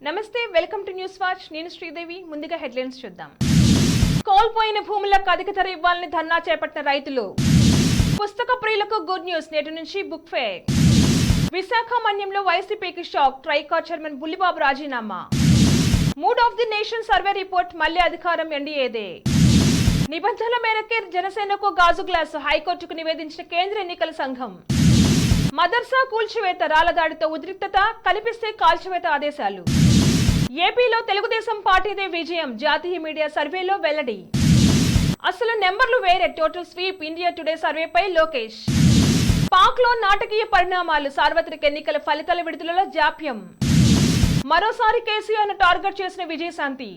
నమస్తే, welcome to news watch. నేను శ్రీదేవి. ముందుగా హెడ్లైన్స్ చూద్దాం. కోల్పోయిన భూములకు అధిక ధర ఇవ్వాలని ధర్నా చేపట్టిన రైతులు. పుస్తక ప్రియులకు గుడ్ న్యూస్, నేటి నుంచి బుక్ ఫేర్. విశాఖ మన్యంలో వైసీపీకి షాక్, ట్రైకా చైర్మన్ బుల్లిబాబు రాజీనామా. Mood of the nation survey report, మళ్లీ అధికారం ఎన్డీఏదే. నిబంధనల మేరకే జనసేనకు గాజు గ్లాసు, హైకోర్టుకు నివేదించిన కేంద్ర ఎన్నికల సంఘం. మదర్సా కూల్చివేత, రాళ్లదాడితో ఉద్రిక్తత, కనిపిస్తే కాల్చివేత ఆదేశాలు. ఏపీలో తెలుగుదేశం పార్టీదే విజయం, జాతీయ మీడియా సర్వేలో వెల్లడి. అసలు నెంబర్లు వేరే, టోటల్ స్వీప్, ఇండియా టుడే సర్వేపై లోకేష్. పాక్లో నాటకీయ పరిణామాలు, సార్వత్రిక ఎన్నికల ఫలితాల విడుదలలో జాప్యం. మరోసారి కేసీఆర్ను టార్గెట్ చేసిన విజయశాంతి.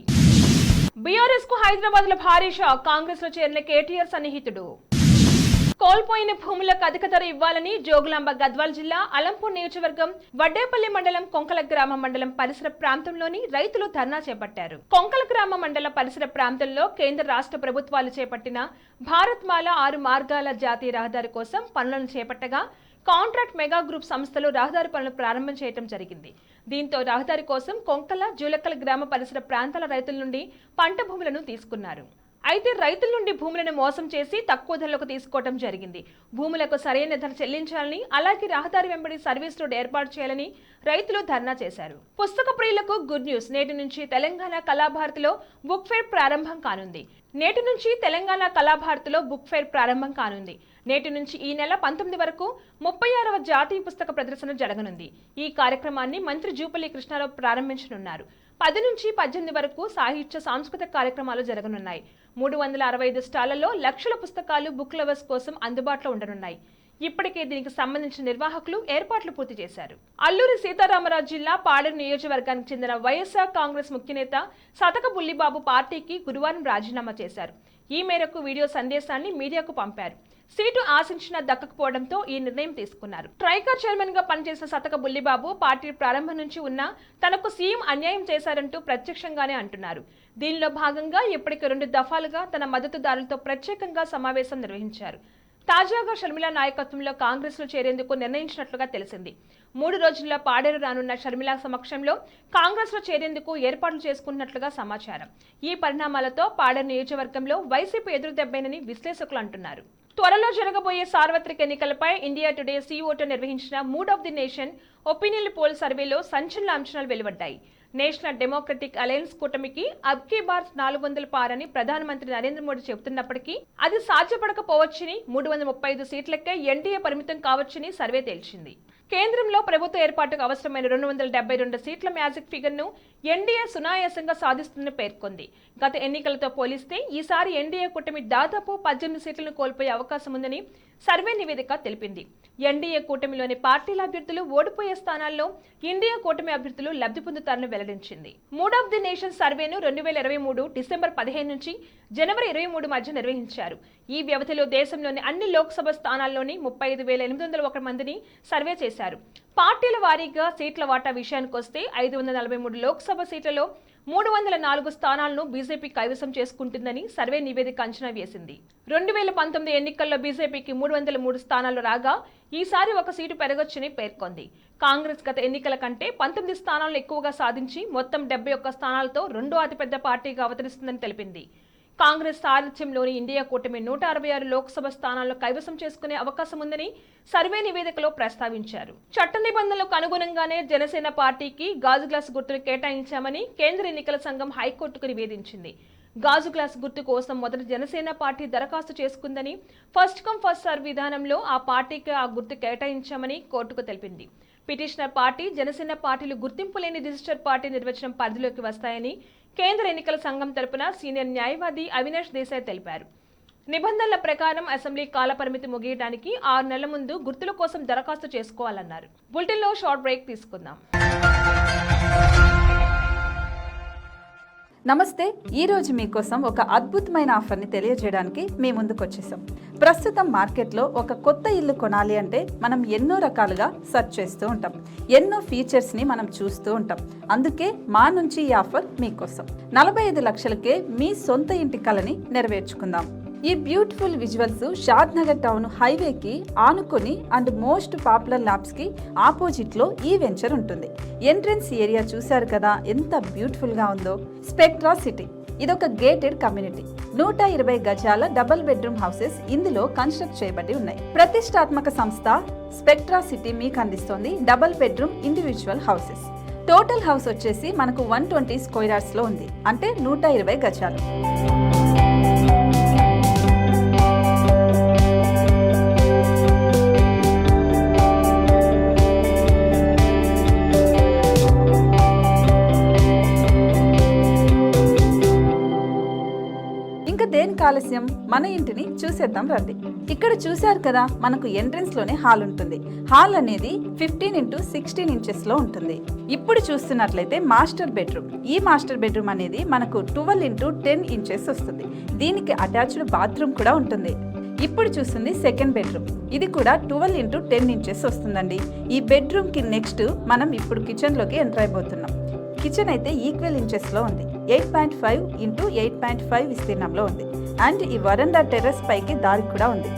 బీఆర్ఎస్ కు హైదరాబాద్ లో భారీ షాక్, కాంగ్రెస్ లో చేరిన కేటీఆర్ సన్నిహితుడు. కోల్పోయిన భూములకు అధిక ధర ఇవ్వాలని జోగులాంబ గద్వాల్ జిల్లా అలంపూర్ నియోజకవర్గం వడ్డేపల్లి మండలం కొంకల గ్రామ మండలం పరిసర ప్రాంతంలోని రైతులు ధర్నా చేపట్టారు. కొంకల గ్రామ మండల పరిసర ప్రాంతంలో కేంద్ర రాష్ట్ర ప్రభుత్వాలు చేపట్టిన భారత్ మాల 6 మార్గాల జాతీయ రహదారి కోసం పనులను చేపట్టగా కాంట్రాక్ట్ మెగా గ్రూప్ సంస్థలు రహదారి పనులు ప్రారంభం చేయడం జరిగింది. దీంతో రహదారి కోసం కొంకల జూలక్కల గ్రామ పరిసర ప్రాంతాల రైతుల నుండి పంట భూములను తీసుకున్నారు. అయితే రైతుల నుండి భూములను మోసం చేసి తక్కువ ధరలకు తీసుకోవడం జరిగింది. భూములకు సరైన ధర చెల్లించాలని, అలాగే రహదారి వెంబడి సర్వీస్ రోడ్ ఏర్పాటు చేయాలని రైతులు ధర్నా చేశారు. పుస్తక ప్రియులకు గుడ్ న్యూస్, నేటి నుంచి తెలంగాణ కళాభారతిలో బుక్ ఫేర్ ప్రారంభం కానుంది. నేటి నుంచి ఈ నెల 19 వరకు 36వ జాతీయ పుస్తక ప్రదర్శన జరగనుంది. ఈ కార్యక్రమాన్ని మంత్రి జూపల్లి కృష్ణారావు ప్రారంభించనున్నారు. 10 నుంచి 18 వరకు సాహిత్య సాంస్కృతిక కార్యక్రమాలు జరగనున్నాయి. 365 స్టాళ్లలో లక్షల పుస్తకాలు బుక్ లవర్స్ కోసం అందుబాటులో ఉండనున్నాయి. ఇప్పటికే దీనికి సంబంధించిన నిర్వాహకులు ఏర్పాట్లు పూర్తి చేశారు. అల్లూరి సీతారామరాజు జిల్లా పాడేరు నియోజకవర్గానికి చెందిన వైఎస్ఆర్ కాంగ్రెస్ ముఖ్యనేత సతక బుల్లిబాబు పార్టీకి గురువారం రాజీనామా చేశారు. ఈ మేరకు వీడియో సందేశాన్ని మీడియాకు పంపారు. సీటు ఆశించినా దక్కకపోవడంతో ఈ నిర్ణయం తీసుకున్నారు. ట్రైకా చైర్మన్ గా పనిచేసిన సతక బుల్లిబాబు పార్టీ ప్రారంభం నుంచి ఉన్నా తనకు సీఎం అన్యాయం చేశారంటూ ప్రత్యక్షంగానే అంటున్నారు. దీనిలో భాగంగా ఇప్పటికే 2 దఫాలుగా తన మద్దతుదారులతో ప్రత్యేకంగా సమావేశం నిర్వహించారు. తాజాగా షర్మిల నాయకత్వంలో కాంగ్రెస్ లో చేరేందుకు నిర్ణయించినట్లుగా తెలిసింది. 3 రోజుల్లో పాడేరు రానున్న షర్మిల సమక్షంలో కాంగ్రెస్ లో చేరేందుకు ఏర్పాట్లు చేసుకున్నట్లుగా సమాచారం. ఈ పరిణామాలతో పాడేరు నియోజకవర్గంలో వైసీపీ ఎదురుదెబ్బేనని విశ్లేషకులు అంటున్నారు. త్వరలో జరగబోయే సార్వత్రిక ఎన్నికలపై ఇండియా టుడే సీఓటో నిర్వహించిన mood of the nation opinion poll సర్వేలో సంచలన అంచనాలు వెలువడ్డాయి. నేషనల్ డెమోక్రటిక్ అలయన్స్ కూటమికి అబ్కీ బార్ 400 పారని ప్రధానమంత్రి నరేంద్ర మోడీ చెబుతున్నప్పటికీ అది సాధ్యపడకపోవచ్చని, 335 సీట్లకే ఎన్డీఏ పరిమితం కావచ్చని సర్వే తేల్చింది. కేంద్రంలో ప్రభుత్వ ఏర్పాటుకు అవసరమైన 272 సీట్ల మ్యాజిక్ ఫిగర్ ను ఎన్డీఏ సునాయాసంగా సాధిస్తుందని పేర్కొంది. గత ఎన్నికలతో పోలిస్తే ఈసారి ఎన్డీఏ కూటమి దాదాపు 18 సీట్లను కోల్పోయే అవకాశం ఉందని సర్వే నివేదిక తెలిపింది. ఎన్డీఏ కూటమిలోని పార్టీల అభ్యర్థులు ఓడిపోయే స్థానాల్లో ఇండియా కూటమి అభ్యర్థులు లబ్ధి పొందుతారని వెల్లడించింది. మూడ్ ఆఫ్ ది నేషన్ సర్వేను 2023 డిసెంబర్ 15 నుంచి జనవరి 23 మధ్య నిర్వహించారు. ఈ వ్యవధిలో దేశంలోని అన్ని లోక్సభ స్థానాల్లోని 35,801 మందిని సర్వే చేశారు. పార్టీల వారీగా సీట్ల వాటా విషయానికొస్తే 543 లోక్సభ సీట్లలో 304 స్థానాలను బీజేపీ కైవసం చేసుకుంటుందని సర్వే నివేదిక అంచనా వేసింది. 2019 ఎన్నికల్లో బీజేపీకి 303 స్థానాలు రాగా ఈసారి 1 సీటు పెరగొచ్చని పేర్కొంది. కాంగ్రెస్ గత ఎన్నికల కంటే 19 స్థానాలను ఎక్కువగా సాధించి మొత్తం 71 స్థానాలతో 2వ అతిపెద్ద పార్టీగా అవతరిస్తుందని తెలిపింది. కాంగ్రెస్ సారథ్యంలోని ఇండియా కూటమి 166 లోక్సభ స్థానాల్లో కైవసం చేసుకునే అవకాశం ఉందని సర్వే నివేదికలో ప్రస్తావించారు. చట్ట నిబంధనలకు అనుగుణంగానే జనసేన పార్టీకి గాజు గ్లాస్ గుర్తును కేటాయించామని కేంద్ర ఎన్నికల సంఘం హైకోర్టుకు నివేదించింది. గాజు గ్లాస్ గుర్తు కోసం మొదట జనసేన పార్టీ దరఖాస్తు చేసుకుందని, ఫస్ట్ కమ్ ఫస్ట్ సర్వ్ విధానంలో ఆ పార్టీకి ఆ గుర్తు కేటాయించామని కోర్టుకు తెలిపింది. పిటిషనర్ పార్టీ, జనసేన పార్టీలు గుర్తింపు లేని రిజిస్టర్ పార్టీ నిర్వచనం పరిధిలోకి వస్తాయని కేంద్ర ఎన్నికల సంఘం తరపున సీనియర్ న్యాయవాది అవినాష్ దేశాయ్ తెలిపారు. నిబంధనల ప్రకారం అసెంబ్లీ కాలపరిమితి ముగియడానికి 6 నెలల ముందు గుర్తుల కోసం దరఖాస్తు చేసుకోవాలన్నారు. బులెటిన్లో షార్ట్ బ్రేక్ తీసుకుందాం. నమస్తే. ఈరోజు మీకోసం ఒక అద్భుతమైన ఆఫర్ని తెలియజేయడానికి మీ ముందుకు వచ్చేసాం. ప్రస్తుతం మార్కెట్లో ఒక కొత్త ఇల్లు కొనాలి అంటే మనం ఎన్నో రకాలుగా సెర్చ్ చేస్తూ ఉంటాం, ఎన్నో ఫీచర్స్ని మనం చూస్తూ ఉంటాం. అందుకే మా నుంచి ఈ ఆఫర్ మీకోసం. 45 లక్షలకే మీ సొంత ఇంటి కలని నెరవేర్చుకుందాం. ఈ బ్యూటిఫుల్ విజువల్స్ షాద్ నగర్ టౌన్ హైవేకి ఆనుకొని అండ్ మోస్ట్ పాపులర్ ల్యాబ్స్ కి ఆపోజిట్ లో ఈ వెంచర్ ఉంటుంది. ఎంట్రన్స్ ఏరియా చూశారు కదా ఎంత బ్యూటిఫుల్ గా ఉందో. స్పెక్ట్రా సిటీ ఇదొక గేటెడ్ కమ్యూనిటీ. 120 గజాల డబుల్ బెడ్రూమ్ హౌసెస్ ఇందులో కన్స్ట్రక్ట్ చేయబడి ఉన్నాయి. ప్రతిష్టాత్మక సంస్థ స్పెక్ట్రా సిటీ మీకు అందిస్తోంది double bedroom individual houses. Total house వచ్చేసి మనకు 120 స్క్వేర్ యార్డ్స్ లో ఉంది, అంటే 120 గజాలు. దేనికి ఆలస్యం, మన ఇంటిని చూసేద్దాం రండి. ఇక్కడ చూశారు కదా మనకు ఎంట్రన్స్ లోనే హాల్ ఉంటుంది. హాల్ అనేది 15x16 ఇంచెస్ లో ఉంటుంది. ఇప్పుడు చూస్తున్నట్లయితే మాస్టర్ బెడ్రూమ్. ఈ మాస్టర్ బెడ్రూమ్ అనేది మనకు 12x10 ఇంచెస్ వస్తుంది. దీనికి అటాచ్డ్ బాత్రూమ్ కూడా ఉంటుంది. ఇప్పుడు చూస్తుంది సెకండ్ బెడ్రూమ్. ఇది కూడా 12x10 ఇంచెస్ వస్తుందండి. ఈ బెడ్రూమ్ కి నెక్స్ట్ మనం ఇప్పుడు కిచెన్ లోకి ఎంటర్ అయిపోతున్నాం. కిచెన్ అయితే ఈక్వల్ ఇంచెస్ లో ఉంది. 8.5 x 8.5 విస్తీర్ణంలో ఉంది. అండ్ ఈ వరండా టెర్రస్ పైకి దారి కూడా ఉంది.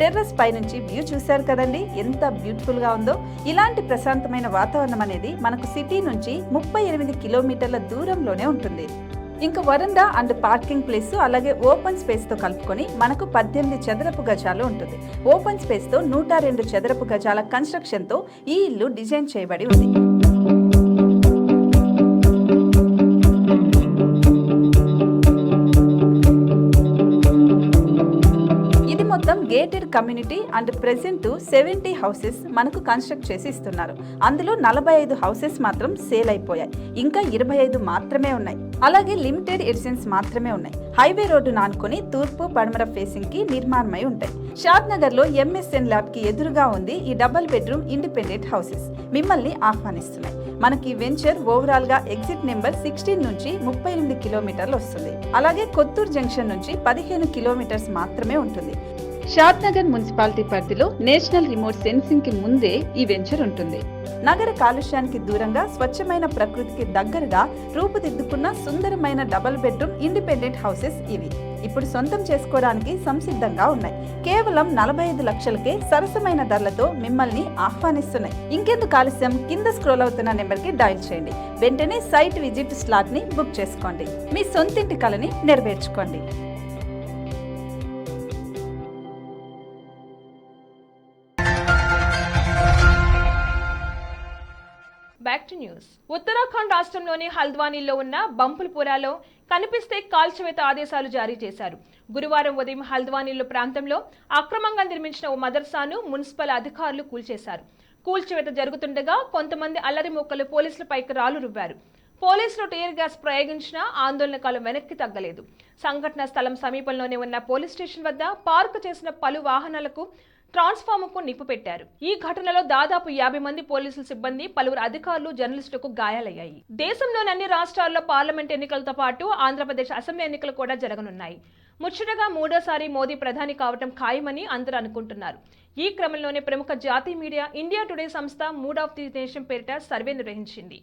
టెర్రస్ పై నుంచి వ్యూ చూశారు కదండి ఎంత బ్యూటిఫుల్ గా ఉందో. ఇలాంటి ప్రశాంతమైన వాతావరణం అనేది మనకు సిటీ నుంచి 38 కిలోమీటర్ల దూరంలోనే ఉంటుంది. ఇంకా వరండా అండ్ పార్కింగ్ ప్లేస్ అలాగే ఓపెన్ స్పేస్ తో కలుపుకొని మనకు 18 చదరపు గజాలు ఉంటుంది. ఓపెన్ స్పేస్ తో 102 చదరపు గజాల కన్స్ట్రక్షన్ తో ఈ ఇల్లు డిజైన్ చేయబడి ఉంది. మొత్తం gated community and present 70 houses మనకు కన్స్ట్రక్ట్ చేసి ఇస్తున్నారు. అందులో 45 హౌసెస్ మాత్రం సేల్ అయిపోయాయి. ఇంకా 25 మాత్రమే ఉన్నాయి. అలాగే లిమిటెడ్ ఎడిషన్స్ మాత్రమే ఉన్నాయి. హైవే రోడ్డు నానుకొని తూర్పు పడమర ఫేసింగ్ కి నిర్మాణమై ఉంటాయి. షాద్ నగర్ లో MSN ల్యాబ్ కి ఎదురుగా ఉంది ఈ డబుల్ బెడ్రూమ్ ఇండిపెండెంట్ హౌసెస్ మిమ్మల్ని ఆహ్వానిస్తున్నాయి. మనకి వెంచర్ ఓవరాల్ గా ఎగ్జిట్ నెంబర్ 16 నుంచి 38 కిలోమీటర్లు వస్తుంది. అలాగే కొత్తూరు జంక్షన్ నుంచి 15 కిలోమీటర్స్ మాత్రమే ఉంటుంది. షాద్ నగర్ మున్సిపాలిటీ పరిధిలో నేషనల్ రిమోట్ సెన్సింగ్ కి ముందే ఈ వెంచర్ ఉంటుంది. నగర కాలుష్యానికి దూరంగా స్వచ్ఛమైన ప్రకృతికి దగ్గరగా రూపుదిద్దుకున్న సుందరమైన డబుల్ బెడ్రూమ్ ఇండిపెండెంట్ హౌసెస్ ఇవి. ఇప్పుడు సొంతం చేసుకోవడానికి సంసిద్ధంగా ఉన్నాయి. కేవలం 45 లక్షలకే సరసమైన ధరలతో మిమ్మల్ని ఆహ్వానిస్తున్నాయి. ఇంకెందుకు ఆలస్యం, కింద స్క్రోల్ అవుతున్న నెంబర్ కి డయల్ చేయండి. వెంటనే సైట్ విజిట్ స్లాట్ ని బుక్ చేసుకోండి. మీ సొంతింటి కలని నెరవేర్చుకోండి. Back to news. ఉత్తరాఖండ్ రాష్ట్రంలోని హల్ద్వానీలో ఉన్న బంపుల్పురాలో కనిపిస్తే కాల్చివేత ఆదేశాలు జారీ చేశారు. గురువారం ఉదయం హల్ద్వానీలో ప్రాంతంలో అక్రమంగా నిర్మించిన ఓ మదర్సాను మున్సిపల్ అధికారులు కూల్చేశారు. కూల్చివేత జరుగుతుండగా కొంతమంది అల్లరి మూకలు పోలీసులపైకి రాళ్లు రువ్వారు. పోలీసులు టీయర్ గ్యాస్ ప్రయోగించినా ఆందోళనకాలు వెనక్కి తగ్గలేదు. సంఘటన స్థలం సమీపంలోనే ఉన్న పోలీస్ స్టేషన్ వద్ద పార్కు చేసిన పలు వాహనాలకు ట్రాన్స్ఫార్మర్కు నిప్పు పెట్టారు. ఈ ఘటనలో దాదాపు 50 మంది పోలీసుల సిబ్బంది, పలువురు అధికారులు, జర్నలిస్టులకు గాయాలయ్యాయి. దేశంలోని అన్ని రాష్ట్రాల్లో పార్లమెంట్ ఎన్నికలతో పాటు ఆంధ్రప్రదేశ్ అసెంబ్లీ ఎన్నికలు కూడా జరగనున్నాయి. ముచ్చటగా మూడోసారి మోదీ ప్రధాని కావటం ఖాయమని అందరూ అనుకుంటున్నారు. ఈ క్రమంలోనే ప్రముఖ జాతీయ మీడియా ఇండియా టుడే సంస్థ మూడ్ ఆఫ్ ది నేషన్ పేరిట సర్వే నిర్వహించింది.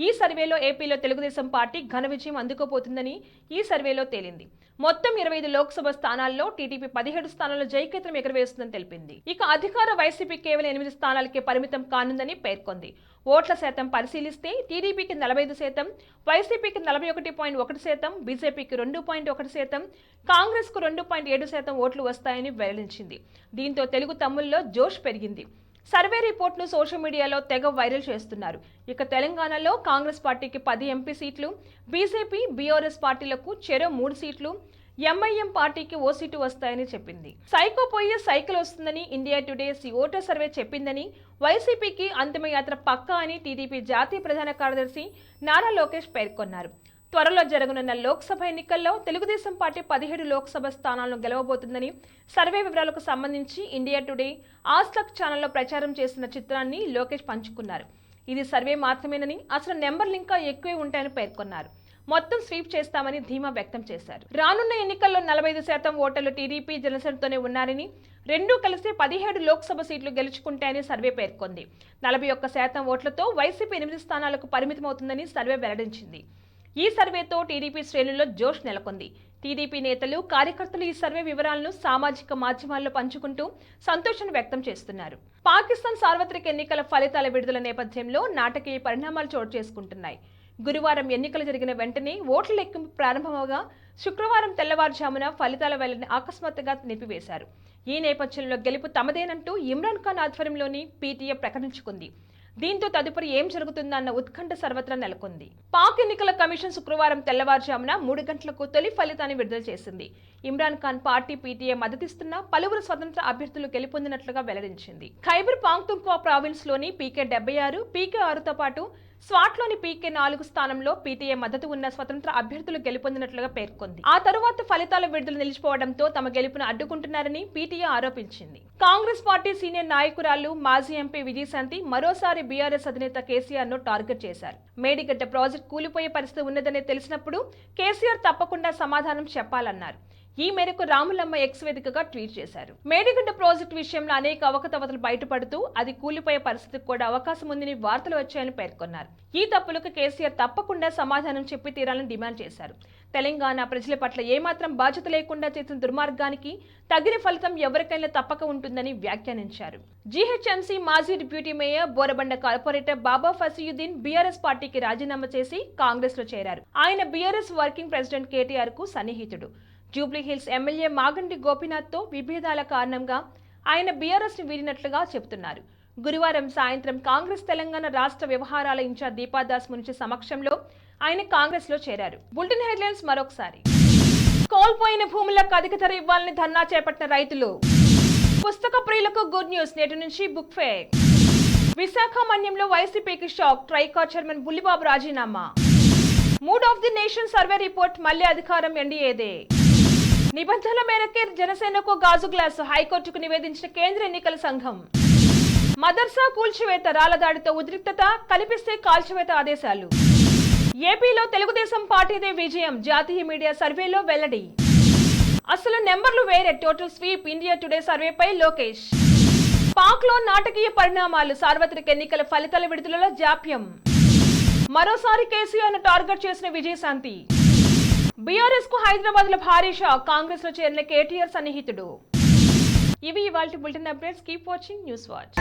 ఈ సర్వేలో ఏపీలో తెలుగుదేశం పార్టీ ఘన విజయం అందుకోబోతుందని ఈ సర్వేలో తేలింది. మొత్తం 25 లోక్సభ స్థానాల్లో టీడీపీ 17 స్థానాల్లో జయకేతనం ఎగురవేస్తుందని తెలిపింది. ఇక అధికార వైసీపీ కేవలం 8 స్థానాలకే పరిమితం కానుందని పేర్కొంది. ఓట్ల శాతం పరిశీలిస్తే టీడీపీకి 45%, వైసీపీకి 41.1%, బీజేపీకి 2.1%, కాంగ్రెస్ కు 2.7% ఓట్లు వస్తాయని వెల్లడించింది. దీంతో తెలుగు తమ్ముల్లో జోష్ పెరిగింది. సర్వే రిపోర్ట్ను సోషల్ మీడియాలో తెగ వైరల్ చేస్తున్నారు. ఇక తెలంగాణలో కాంగ్రెస్ పార్టీకి 10 ఎంపీ సీట్లు, బీజేపీ, బీఆర్ఎస్ పార్టీలకు చెరో 3 సీట్లు, ఎంఐఎం పార్టీకి ఓ సీటు వస్తాయని చెప్పింది. సైకో పోయే సైకిల్ వస్తుందని ఇండియా టుడే ఓటర్ సర్వే చెప్పిందని, వైసీపీకి అంతిమయాత్ర పక్కా అని టీడీపీ జాతీయ ప్రధాన కార్యదర్శి నారా లోకేష్ పేర్కొన్నారు. త్వరలో జరగనున్న లోక్సభ ఎన్నికల్లో తెలుగుదేశం పార్టీ 17 లోక్సభ స్థానాలను గెలవబోతుందని సర్వే వివరాలకు సంబంధించి ఇండియా టుడే ఆస్లక్ ఛానల్లో ప్రచారం చేసిన చిత్రాన్ని లోకేష్ పంచుకున్నారు. ఇది సర్వే మాత్రమేనని, అసలు నెంబర్లు ఇంకా ఎక్కువే ఉంటాయని పేర్కొన్నారు. మొత్తం స్వీప్ చేస్తామని ధీమా వ్యక్తం చేశారు. రానున్న ఎన్నికల్లో 45% ఓటర్లు టీడీపీ జనసేనతోనే ఉన్నారని, రెండూ కలిసి 17 లోక్సభ సీట్లు గెలుచుకుంటాయని సర్వే పేర్కొంది. 41% ఓట్లతో వైసీపీ 8 స్థానాలకు పరిమితమవుతుందని సర్వే వెల్లడించింది. ఈ సర్వేతో టీడీపీ శ్రేణుల్లో జోష్ నెలకొంది. టీడీపీ నేతలు, కార్యకర్తలు ఈ సర్వే వివరాలను సామాజిక మాధ్యమాల్లో పంచుకుంటూ సంతోషం వ్యక్తం చేస్తున్నారు. పాకిస్తాన్ సార్వత్రిక ఎన్నికల ఫలితాల విడుదల నేపథ్యంలో నాటకీయ పరిణామాలు చోటు చేసుకుంటున్నాయి. గురువారం ఎన్నికలు జరిగిన వెంటనే ఓట్ల లెక్కింపు ప్రారంభమవగా శుక్రవారం తెల్లవారుజామున ఫలితాల వెల్లడిని అకస్మాత్తుగా నిలిపివేశారు. ఈ నేపథ్యంలో గెలుపు తమదేనంటూ ఇమ్రాన్ ఖాన్ ఆధ్వర్యంలోని పీటీఏ ప్రకటించుకుంది. దీంతో తదుపరి ఏం జరుగుతుందన్న ఉత్కంఠ సర్వత్రా నెలకొంది. పాక్ ఎన్నికల కమిషన్ శుక్రవారం తెల్లవారుజామున 3 గంటలకు తొలి ఫలితాన్ని విడుదల చేసింది. ఇమ్రాన్ ఖాన్ పార్టీ పీటీఏ మద్దతిస్తున్న పలువురు స్వతంత్ర అభ్యర్థులు గెలుపొందినట్లుగా వెల్లడించింది. ఖైబర్ పాఖ్తుంఖ్వా ప్రావిన్స్ లోని పీకే 76, పీకే 6తో పాటు స్వాట్లోని పీకే 4 స్థానంలో పీటీఏ మద్దతు ఉన్న స్వతంత్ర అభ్యర్థులు గెలుపొందినట్లుగా పేర్కొంది. ఆ తరువాత ఫలితాల విడుదల నిలిచిపోవడంతో తమ గెలుపును అడ్డుకుంటున్నారని పీటీఏ ఆరోపించింది. కాంగ్రెస్ పార్టీ సీనియర్ నాయకురాలు, మాజీ ఎంపీ విజయశాంతి మరోసారి బీఆర్ఎస్ అధినేత కేసీఆర్ ను టార్గెట్ చేశారు. మేడిగడ్డ ప్రాజెక్టు కూలిపోయే పరిస్థితి ఉన్నదని తెలిసినప్పుడు కేసీఆర్ తప్పకుండా సమాధానం చెప్పాలన్నారు. ఈ మేరకు రాములమ్మ ఎక్స్ వేదికగా ట్వీట్ చేశారు. మేడిగడ్డ ప్రాజెక్టు విషయంలో అనేక అవకతవకలు బయటపడుతూ అది కూలిపోయే పరిస్థితికి కూడా అవకాశం ఉందని వార్తలు వచ్చాయని పేర్కొన్నారు. ఈ తప్పులకు కేసీఆర్ తప్పకుండా సమాధానం చెప్పి తీరాలని డిమాండ్ చేశారు. తెలంగాణ ప్రజల పట్ల ఏమాత్రం బాధ్యత లేకుండా చేసిన దుర్మార్గానికి తగిన ఫలితం ఎవరికైనా తప్పక ఉంటుందని వ్యాఖ్యానించారు. జీహెచ్ఎంసీ మాజీ డిప్యూటీ మేయర్, బోరబండ కార్పొరేటర్ బాబా ఫసీయుద్దీన్ బీఆర్ఎస్ పార్టీకి రాజీనామా చేసి కాంగ్రెస్ లో చేరారు. ఆయన బీఆర్ఎస్ వర్కింగ్ ప్రెసిడెంట్ కేటీఆర్ కు సన్నిహితుడు. జూబ్లీహిల్స్ ఎమ్మెల్యే మాగంటి గోపీనాథ్తో విభేదాల కారణంగా ఆయన బీఆర్ఎస్ ని వీడినట్లుగా చెబుతున్నారు. గురువారం సాయంత్రం కాంగ్రెస్ తెలంగాణ రాష్ట్ర వ్యవహారాల ఇన్ఛార్జ్ దీపాదాస్ మున్షి సమక్షంలో ఆయన కాంగ్రెస్ లో చేరారు. బులెటిన్ హెడ్లైన్స్ మరొకసారి. కోల్పోయిన భూములకు అధిక ధర ఇవ్వాలని ధర్నా చేపట్టిన రైతులు. పుస్తక ప్రియులకు గుడ్ న్యూస్, నేటి నుంచి బుక్ ఫేర్. విశాఖ మన్యంలో వైసీపీకి షాక్, ట్రైకార్ చైర్మన్ బుల్లిబాబు రాజీనామా. Mood of the nation survey report, మళ్లీ అధికారం ఎన్డీఏదే. నిబంధనల మేరకే జనసేనకు గాజు గ్లాసు, హైకోర్టుకు నివేదించిన కేంద్ర ఎన్నికల సంఘం. మదర్సా కూల్చివేత, రాళ్లదాడితో ఉద్రిక్తత, కనిపిస్తే కాల్చివేత ఆదేశాలు. ఏపీలో తెలుగుదేశం పార్టీదే విజయం, జాతీయ మీడియా సర్వేలో వెల్లడి. అసలు నెంబర్లు వేరే, టోటల్ స్వీప్, ఇండియా టుడే సర్వేపై లోకేష్. పాక్ లో నాటకీయ పరిణామాలు, సార్వత్రిక ఎన్నికల ఫలితాల విడుదలలో జాప్యం. మరోసారి కేసీఆర్ ను టార్గెట్ చేసిన విజయశాంతి. బీఆర్ఎస్ కు హైదరాబాద్ లో భారీ షాక్, కాంగ్రెస్ లో చేరిన కేటీఆర్ సన్నిహితుడు. ఇవి ఇవాల్టి bulletin updates. Keep watching news watch.